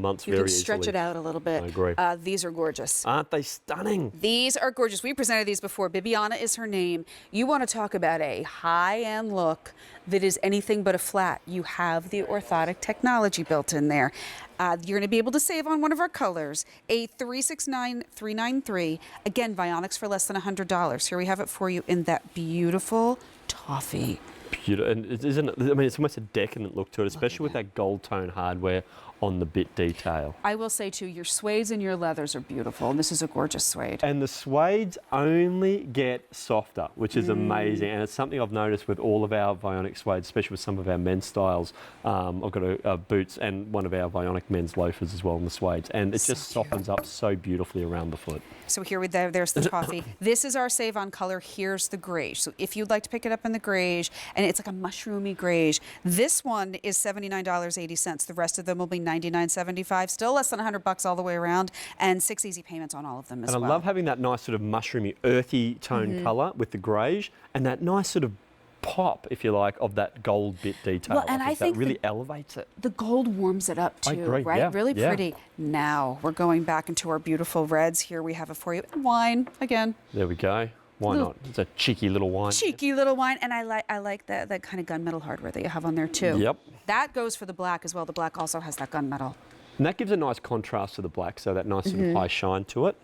months You very can stretch easily. it out a little bit. I agree. These are gorgeous. Aren't they stunning? These are gorgeous. We presented these before. Bibiana is her name. You want to talk about a high-end look that is anything but a flat. You have the orthotic technology built in there. You're going to be able to save on one of our colors, a 369393. Again, Vionics for less than $100. Here we have it for you in that beautiful toffee. Beautiful, and isn't it? I mean, it's almost a decadent look to it, especially with that gold tone hardware on the bit detail. I will say too, your suedes and your leathers are beautiful, and this is a gorgeous suede. And the suedes only get softer, which is amazing. And it's something I've noticed with all of our Vionic suedes, especially with some of our men's styles. I've got boots and one of our Vionic men's loafers as well in the suedes. And it just softens up so beautifully around the foot. So here there's the toffee. This is our save on color. Here's the greige. So if you'd like to pick it up in the greige, and it's like a mushroomy greige, this one is $79.80. The rest of them will be $99.75. Still less than $100 all the way around, and 6 easy payments on all of them as well. And I love having that nice sort of mushroomy, earthy tone color with the greige, and that nice sort of pop, if you like, of that gold bit detail. Well, and I think that really elevates it. The gold warms it up too, I agree. right? Yeah, Really yeah. pretty. Now we're going back into our beautiful reds. Here we have it for you. Wine again. There we go. Why not? It's a cheeky little wine. Cheeky little wine, and I like that kind of gunmetal hardware that you have on there too. Yep. That goes for the black as well. The black also has that gunmetal. And that gives a nice contrast to the black, so that nice sort of high shine to it.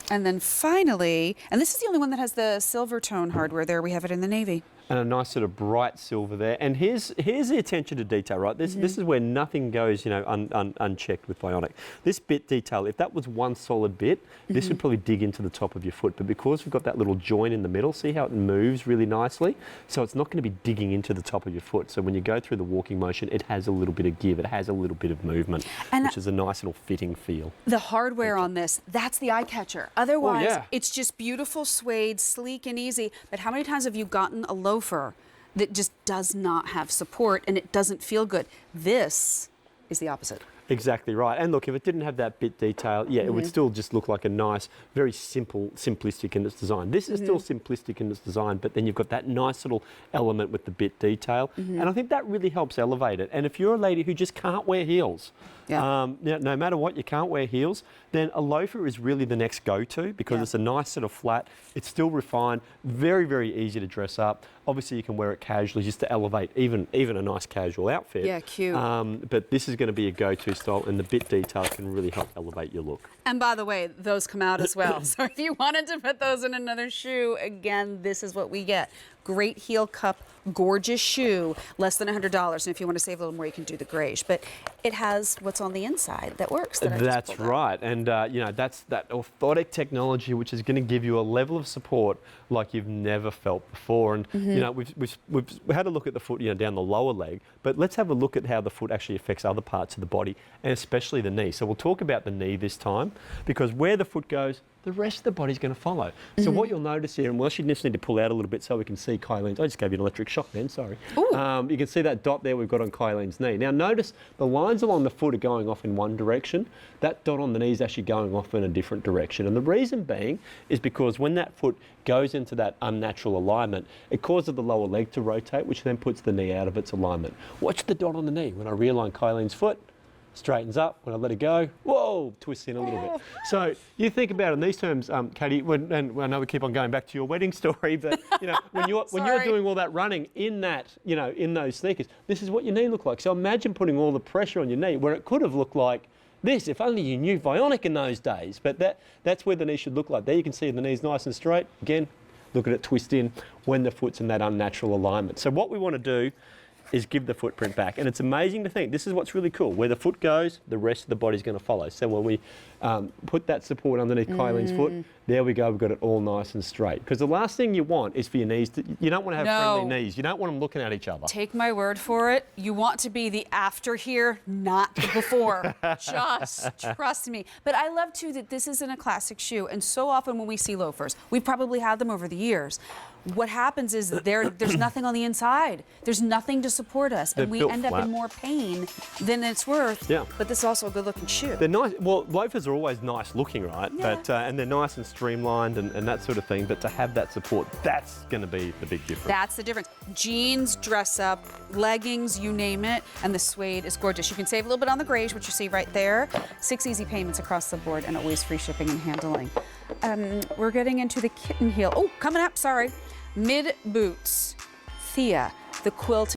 And then finally, and this is the only one that has the silver tone hardware there. We have it in the navy. And a nice sort of bright silver there. And here's the attention to detail, right? This is where nothing goes, unchecked with Vionic. This bit detail, if that was one solid bit, this would probably dig into the top of your foot. But because we've got that little joint in the middle, see how it moves really nicely? So it's not going to be digging into the top of your foot. So when you go through the walking motion, it has a little bit of give. It has a little bit of movement, which is a nice little fitting feel. The hardware on this, that's the eye catcher. Otherwise, yeah. it's just beautiful suede, sleek and easy. But how many times have you gotten a loafer that just does not have support and it doesn't feel good? This is the opposite. Exactly right. And look, if it didn't have that bit detail, it would still just look like a nice, very simplistic in its design. This is still simplistic in its design, but then you've got that nice little element with the bit detail. And I think that really helps elevate it. And if you're a lady who just can't wear heels, no matter what, you can't wear heels, then a loafer is really the next go-to because it's a nice sort of flat. It's still refined, very, very easy to dress up. Obviously, you can wear it casually just to elevate even a nice casual outfit. Yeah, cute. But this is going to be a go-to style, and the bit detail can really help elevate your look. And by the way, those come out as well. So if you wanted to put those in another shoe, again, this is what we get. Great heel cup, gorgeous shoe, less than $100. And if you want to save a little more, you can do the greige. But it has what's on the inside that works. That's right. And, that's that orthotic technology, which is going to give you a level of support like you've never felt before. And, we've had a look at the foot, down the lower leg, but let's have a look at how the foot actually affects other parts of the body, and especially the knee. So we'll talk about the knee this time, because where the foot goes, the rest of the body's going to follow. So what you'll notice here, and we actually just need to pull out a little bit so we can see Kylene's. I just gave you an electric shock then, sorry. You can see that dot there we've got on Kylene's knee. Now notice the lines along the foot are going off in one direction. That dot on the knee is actually going off in a different direction. And the reason being is because when that foot goes into that unnatural alignment, it causes the lower leg to rotate, which then puts the knee out of its alignment. Watch the dot on the knee. When I realign Kylene's foot, straightens up. When I let it go, whoa, twists in a little bit. So you think about it in these terms, Katie, and I know we keep on going back to your wedding story, but when you're doing all that running in that, in those sneakers, this is what your knee looked like. So imagine putting all the pressure on your knee where it could have looked like this, if only you knew Vionic in those days. But that's where the knee should look like. There you can see the knee's nice and straight. Again, look at it twist in when the foot's in that unnatural alignment. So what we want to do is give the footprint back. And it's amazing to think, this is what's really cool. Where the foot goes, the rest of the body's going to follow. So when we put that support underneath Kylene's foot, there we go, we've got it all nice and straight. Because the last thing you want is for your knees to, you don't want to have friendly knees. You don't want them looking at each other. Take my word for it. You want to be the after here, not the before. Just trust me. But I love too that this isn't a classic shoe. And so often when we see loafers, we've probably had them over the years. what happens is there's nothing on the inside. There's nothing to support us, and They're we built end up flat. in more pain than it's worth. Yeah. But this is also a good-looking shoe. They're nice. Well, loafers are always nice looking, right? Yeah. But and they're nice and streamlined and that sort of thing. But to have that support, that's going to be the big difference. That's the difference. Jeans, dress up, leggings, you name it, and the suede is gorgeous. You can save a little bit on the grays, which you see right there. 6 easy payments across the board, and always free shipping and handling. We're getting into the kitten heel. Oh, coming up, sorry. Mid boots. Thea, the quilt.